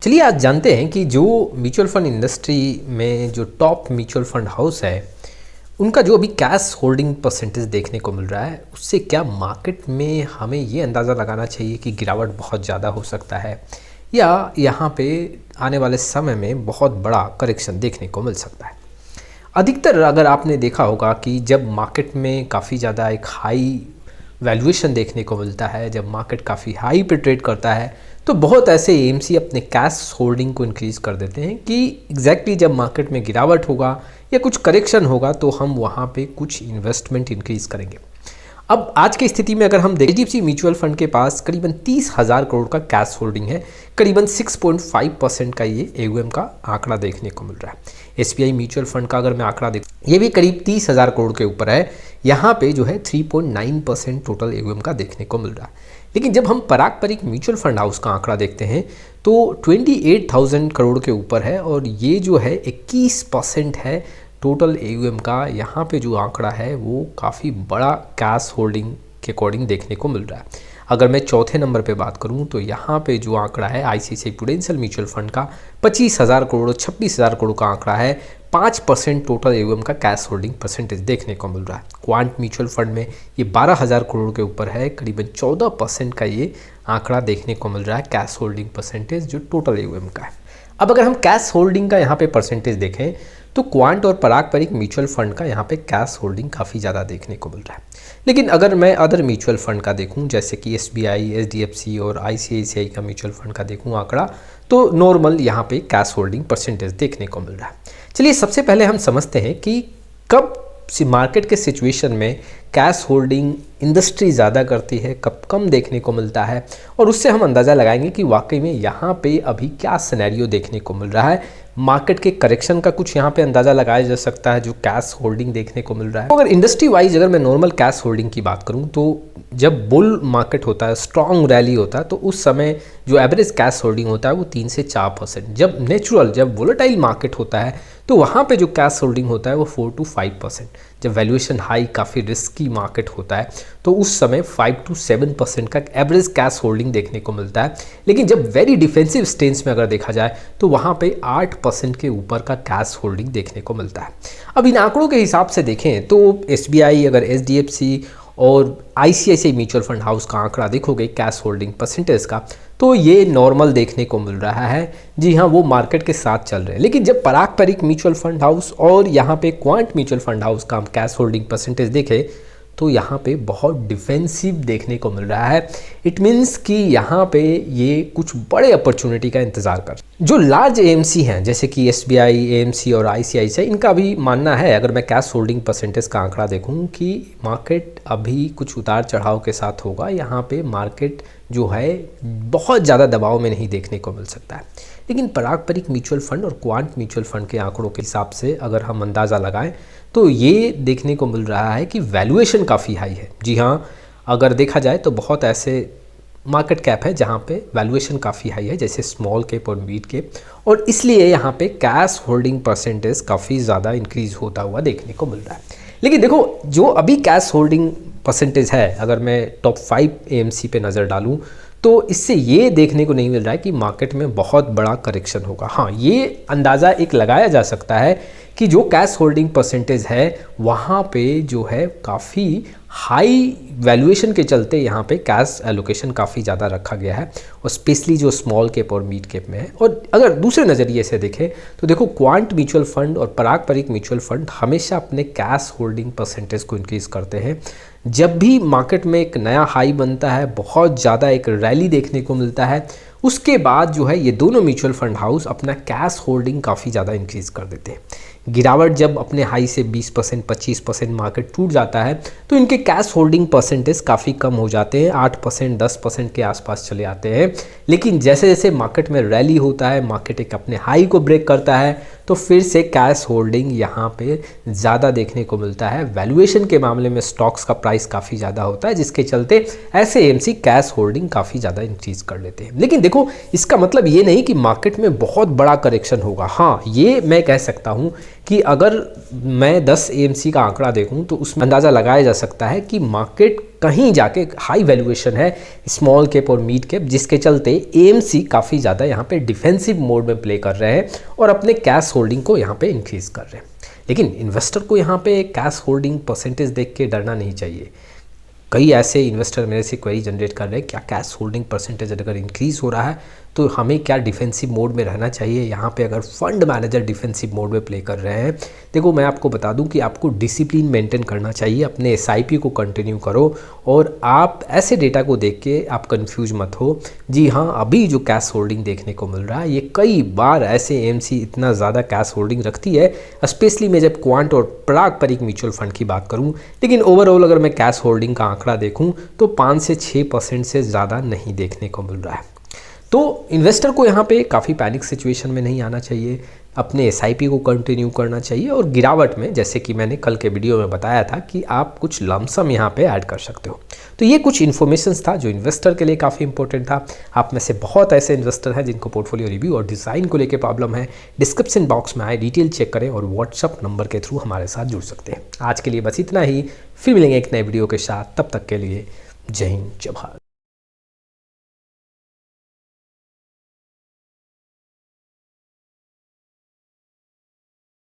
चलिए आज जानते हैं कि जो म्यूचुअल फंड इंडस्ट्री में जो टॉप म्यूचुअल फंड हाउस है उनका जो अभी कैश होल्डिंग परसेंटेज देखने को मिल रहा है उससे क्या मार्केट में हमें ये अंदाज़ा लगाना चाहिए कि गिरावट बहुत ज़्यादा हो सकता है या यहाँ पे आने वाले समय में बहुत बड़ा करेक्शन देखने को मिल सकता है। अधिकतर अगर आपने देखा होगा कि जब मार्केट में काफ़ी ज़्यादा एक हाई वैल्यूएशन देखने को मिलता है, जब मार्केट काफ़ी हाई पे ट्रेड करता है तो बहुत ऐसे एएमसी अपने कैश होल्डिंग को इंक्रीज़ कर देते हैं कि एग्जैक्टली जब मार्केट में गिरावट होगा या कुछ करेक्शन होगा तो हम वहाँ पे कुछ इन्वेस्टमेंट इंक्रीज़ करेंगे। अब आज की स्थिति में अगर हम देखें एचडीएफसी म्यूचुअल फंड के पास करीबन 30,000 करोड़ का कैश होल्डिंग है, करीबन 6.5% का ये एयूएम का आंकड़ा देखने को मिल रहा है। एसबीआई म्यूचुअल फंड का अगर मैं आंकड़ा देखूँ ये भी करीब 30,000 करोड़ के ऊपर है, यहाँ पे जो है 3.9% टोटल एयूएम का देखने को मिल रहा है। लेकिन जब हम पारंपरिक म्यूचुअल फंड हाउस का आंकड़ा देखते हैं तो 28,000 करोड़ के ऊपर है और ये जो है 21% है टोटल एयूएम का। यहाँ पे जो आंकड़ा है वो काफ़ी बड़ा कैश होल्डिंग के अकॉर्डिंग देखने को मिल रहा है। अगर मैं चौथे नंबर पे बात करूँ तो यहाँ पे जो आंकड़ा है आईसीआईसीआई प्रूडेंशियल म्यूचुअल फंड का 25,000 करोड़ 26,000 करोड़ का आंकड़ा है, 5% टोटल एयूएम का कैश होल्डिंग परसेंटेज देखने को मिल रहा है। क्वांट म्यूचुअल फंड में ये 12,000 करोड़ के ऊपर है, करीबन 14% का ये आंकड़ा देखने को मिल रहा है कैश होल्डिंग परसेंटेज जो टोटल एयूएम का है। अब अगर हम कैश होल्डिंग का यहाँ पे परसेंटेज देखें तो क्वांट और पारंपरिक म्यूचुअल फंड का यहाँ पे कैश होल्डिंग काफ़ी ज़्यादा देखने को मिल रहा है। लेकिन अगर मैं अदर म्यूचुअल फंड का देखूँ जैसे कि एसबीआई, एचडीएफसी और आईसीआईसीआई का म्यूचुअल फंड का देखूँ आंकड़ा तो नॉर्मल यहाँ पे कैश होल्डिंग परसेंटेज देखने को मिल रहा है। चलिए सबसे पहले हम समझते हैं कि कब मार्केट के सिचुएशन में कैश होल्डिंग इंडस्ट्री ज़्यादा करती है, कब कम देखने को मिलता है और उससे हम अंदाज़ा लगाएंगे कि वाकई में यहाँ पे अभी क्या सिनेरियो देखने को मिल रहा है। मार्केट के करेक्शन का कुछ यहाँ पे अंदाज़ा लगाया जा सकता है जो कैश होल्डिंग देखने को मिल रहा है। अगर इंडस्ट्री वाइज अगर मैं नॉर्मल कैश होल्डिंग की बात करूँ तो जब बुल मार्केट होता है, स्ट्रॉन्ग रैली होता है तो उस समय जो एवरेज कैश होल्डिंग होता है वो 3 से 4%। जब वोलेटाइल मार्केट होता है तो वहाँ पे जो कैश होल्डिंग होता है वो 4 to 5%। जब वैल्यूएशन हाई काफ़ी रिस्की मार्केट होता है तो उस समय 5 to 7% का एवरेज कैश होल्डिंग देखने को मिलता है। लेकिन जब वेरी डिफेंसिव स्टेंस में अगर देखा जाए तो वहाँ पे 8% के ऊपर का कैश होल्डिंग देखने को मिलता है। अब इन आंकड़ों के हिसाब से देखें तो एसबीआई, अगर एचडीएफसी और आईसीआईसीआई म्यूचुअल फंड हाउस का आंकड़ा देखोगे कैश होल्डिंग परसेंटेज का तो ये नॉर्मल देखने को मिल रहा है। जी हाँ, वो मार्केट के साथ चल रहे हैं। लेकिन जब पारंपरिक म्यूचुअल फंड हाउस और यहाँ पे क्वांट म्यूचुअल फंड हाउस का हम कैश होल्डिंग परसेंटेज देखें तो यहाँ पे बहुत डिफेंसिव देखने को मिल रहा है। इट मीन्स कि यहाँ पे ये कुछ बड़े अपॉर्चुनिटी का इंतज़ार कर जो लार्ज एएमसी हैं जैसे कि एसबीआई, एएमसी और आईसीआईसीआई, इनका भी मानना है अगर मैं कैश होल्डिंग परसेंटेज का आंकड़ा देखूँ कि मार्केट अभी कुछ उतार चढ़ाव के साथ होगा। यहाँ पे मार्केट जो है बहुत ज़्यादा दबाव में नहीं देखने को मिल सकता है। लेकिन पारंपरिक म्यूचुअल फंड और क्वांट म्यूचुअल फंड के आंकड़ों के हिसाब से अगर हम अंदाज़ा लगाएं तो ये देखने को मिल रहा है कि वैल्यूएशन काफ़ी हाई है। जी हाँ, अगर देखा जाए तो बहुत ऐसे मार्केट कैप है जहाँ पे वैल्यूएशन काफ़ी हाई है जैसे स्मॉल कैप और मिड कैप, और इसलिए यहाँ पे कैश होल्डिंग परसेंटेज काफ़ी ज़्यादा इंक्रीज़ होता हुआ देखने को मिल रहा है। लेकिन देखो जो अभी कैश होल्डिंग परसेंटेज है, अगर मैं टॉप 5 एएमसी पे नज़र डालूँ तो इससे ये देखने को नहीं मिल रहा है कि मार्केट में बहुत बड़ा करेक्शन होगा। हाँ, ये अंदाज़ा एक लगाया जा सकता है कि जो कैश होल्डिंग परसेंटेज है वहाँ पे जो है काफ़ी हाई वैल्यूएशन के चलते यहाँ पे कैश एलोकेशन काफ़ी ज़्यादा रखा गया है और स्पेशली जो स्मॉल कैप और मिड कैप में है। और अगर दूसरे नज़रिए से देखें तो देखो क्वांट म्यूचुअल फंड और पारंपरिक म्यूचुअल फंड हमेशा अपने कैश होल्डिंग परसेंटेज को इंक्रीज़ करते हैं। जब भी मार्केट में एक नया हाई बनता है, बहुत ज़्यादा एक रैली देखने को मिलता है, उसके बाद जो है ये दोनों म्यूचुअल फंड हाउस अपना कैश होल्डिंग काफ़ी ज़्यादा इंक्रीज़ कर देते हैं। गिरावट जब अपने हाई से 20% 25% मार्केट टूट जाता है तो इनके कैश होल्डिंग परसेंटेज काफ़ी कम हो जाते हैं, 8% 10% के आसपास चले आते हैं। लेकिन जैसे जैसे मार्केट में रैली होता है, मार्केट एक अपने हाई को ब्रेक करता है तो फिर से कैश होल्डिंग यहाँ पे ज़्यादा देखने को मिलता है। वैल्यूएशन के मामले में स्टॉक्स का प्राइस काफ़ी ज़्यादा होता है जिसके चलते ऐसे एएमसी कैश होल्डिंग काफ़ी ज़्यादा इंक्रीज़ कर लेते हैं। लेकिन देखो इसका मतलब ये नहीं कि मार्केट में बहुत बड़ा करेक्शन होगा। हाँ, ये मैं कह सकता हूँ कि अगर मैं 10 AMC का आंकड़ा देखूं तो उसमें अंदाज़ा लगाया जा सकता है कि मार्केट कहीं जाके हाई वैल्यूएशन है स्मॉल कैप और मिड कैप, जिसके चलते AMC काफ़ी ज़्यादा यहाँ पे डिफेंसिव मोड में प्ले कर रहे हैं और अपने कैश होल्डिंग को यहाँ पे इंक्रीज़ कर रहे हैं। लेकिन इन्वेस्टर को यहाँ पे कैश होल्डिंग परसेंटेज देख के डरना नहीं चाहिए। कई ऐसे इन्वेस्टर मेरे से क्वेरी जनरेट कर रहे हैं, क्या कैश होल्डिंग परसेंटेज अगर इंक्रीज़ हो रहा है तो हमें क्या डिफेंसिव मोड में रहना चाहिए। यहाँ पे अगर फंड मैनेजर डिफेंसिव मोड में प्ले कर रहे हैं, देखो मैं आपको बता दूं कि आपको डिसिप्लिन मेंटेन करना चाहिए, अपने SIP को कंटिन्यू करो और आप ऐसे डेटा को देख के आप कंफ्यूज मत हो। जी हाँ, अभी जो कैश होल्डिंग देखने को मिल रहा है, ये कई बार ऐसे AMC इतना ज़्यादा कैश होल्डिंग रखती है, स्पेशली मैं जब क्वांट और पारंपरिक म्यूचुअल फंड की बात करूँ। लेकिन ओवरऑल अगर मैं कैश होल्डिंग का आंकड़ा देखूँ तो 5 से 6% से ज़्यादा नहीं देखने को मिल रहा है। तो इन्वेस्टर को यहाँ पे काफ़ी पैनिक सिचुएशन में नहीं आना चाहिए, अपने SIP को कंटिन्यू करना चाहिए और गिरावट में, जैसे कि मैंने कल के वीडियो में बताया था, कि आप कुछ लमसम यहाँ पे ऐड कर सकते हो। तो ये कुछ इन्फॉर्मेशंस था जो इन्वेस्टर के लिए काफ़ी इंपॉर्टेंट था। आप में से बहुत ऐसे इन्वेस्टर हैं जिनको पोर्टफोलियो रिव्यू और डिज़ाइन को लेकर प्रॉब्लम है। डिस्क्रिप्शन बॉक्स में आए डिटेल चेक करें और व्हाट्सअप नंबर के थ्रू हमारे साथ जुड़ सकते हैं। आज के लिए बस इतना ही, फिर मिलेंगे एक नए वीडियो के साथ। तब तक के लिए जय हिंद, जय भारत।